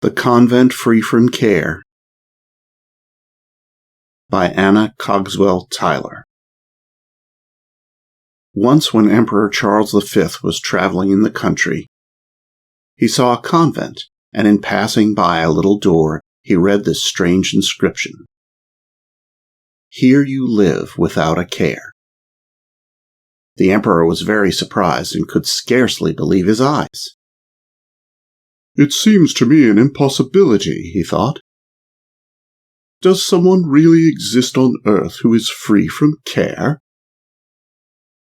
The Convent Free from Care by Anna Cogswell Tyler. Once when Emperor Charles V was traveling in the country, he saw a convent, and in passing by a little door, he read this strange inscription: "Here you live without a care." The emperor was very surprised and could scarcely believe his eyes. "It seems to me an impossibility," he thought. "Does someone really exist on earth who is free from care?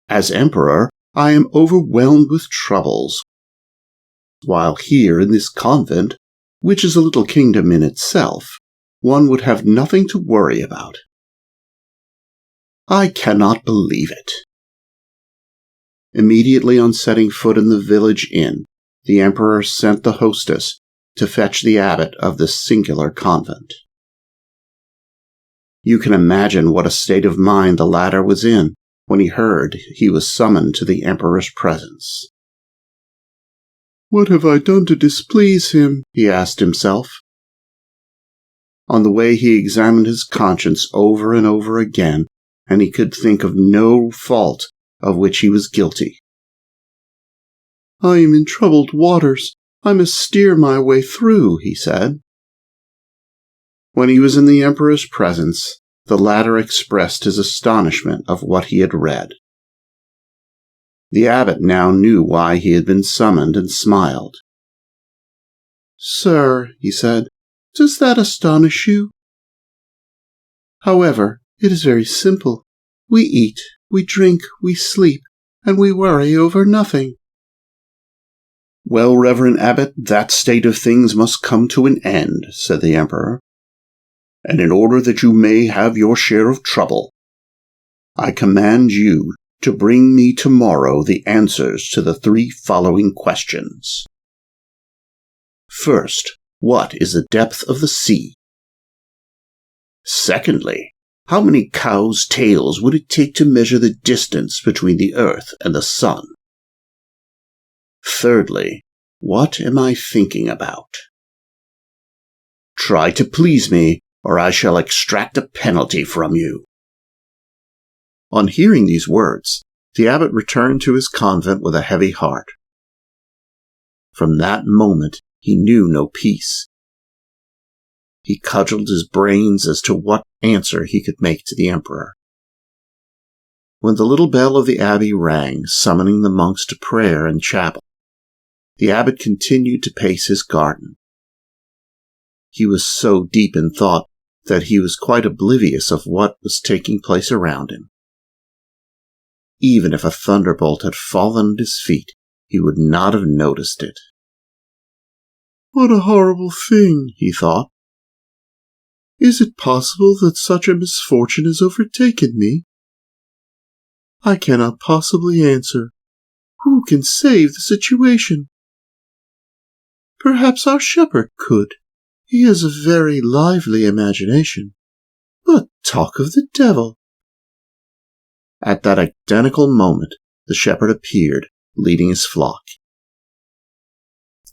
As emperor, I am overwhelmed with troubles, while here in this convent, which is a little kingdom in itself, one would have nothing to worry about. I cannot believe it." Immediately on setting foot in the village inn, the emperor sent the hostess to fetch the abbot of this singular convent. You can imagine what a state of mind the latter was in when he heard he was summoned to the emperor's presence. "What have I done to displease him?" he asked himself. On the way he examined his conscience over and over again, and he could think of no fault of which he was guilty. "I am in troubled waters. I must steer my way through," he said. When he was in the emperor's presence, the latter expressed his astonishment of what he had read. The abbot now knew why he had been summoned and smiled. "Sir," he said, "does that astonish you? However, it is very simple. We eat, we drink, we sleep, and we worry over nothing." "Well, Reverend Abbot, that state of things must come to an end," said the emperor. "And in order that you may have your share of trouble, I command you to bring me tomorrow the answers to the 3 following questions. First, what is the depth of the sea? Secondly, how many cows' tails would it take to measure the distance between the earth and the sun? Thirdly, what am I thinking about? Try to please me, or I shall extract a penalty from you." On hearing these words, the abbot returned to his convent with a heavy heart. From that moment he knew no peace. He cudgelled his brains as to what answer he could make to the emperor. When the little bell of the abbey rang, summoning the monks to prayer and chapel, the abbot continued to pace his garden. He was so deep in thought that he was quite oblivious of what was taking place around him. Even if a thunderbolt had fallen at his feet, he would not have noticed it. "What a horrible thing," he thought. "Is it possible that such a misfortune has overtaken me? I cannot possibly answer. Who can save the situation? Perhaps our shepherd could. He has a very lively imagination. But talk of the devil!" At that identical moment, the shepherd appeared, leading his flock.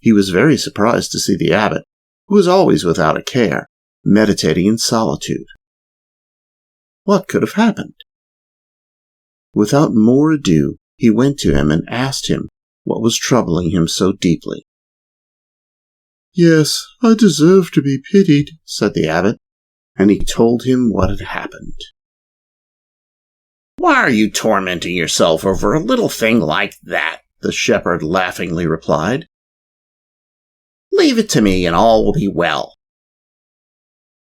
He was very surprised to see the abbot, who was always without a care, meditating in solitude. What could have happened? Without more ado, he went to him and asked him what was troubling him so deeply. "Yes, I deserve to be pitied," said the abbot, and he told him what had happened. "Why are you tormenting yourself over a little thing like that?" the shepherd laughingly replied. "Leave it to me and all will be well.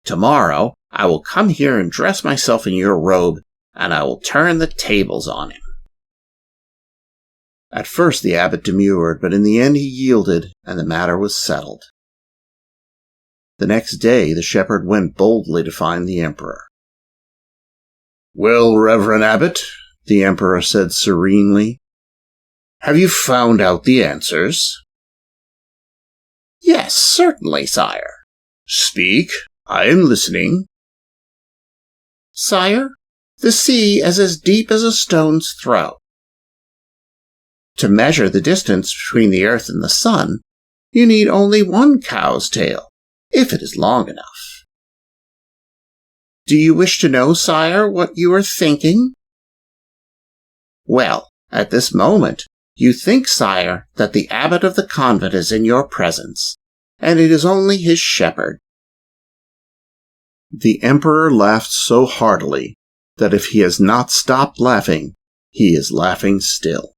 Tomorrow I will come here and dress myself in your robe, and I will turn the tables on him." At first the abbot demurred, but in the end he yielded, and the matter was settled. The next day the shepherd went boldly to find the emperor. "Well, Reverend Abbot," the emperor said serenely, "have you found out the answers?" "Yes, certainly, sire." "Speak, I am listening." "Sire, the sea is as deep as a stone's throw. To measure the distance between the earth and the sun, You need only one cow's tail, if it is long enough. Do you wish to know, sire, what you are thinking? Well, at this moment, you think, sire, that the abbot of the convent is in your presence, and it is only his shepherd. The emperor laughed so heartily that if he has not stopped laughing, he is laughing still.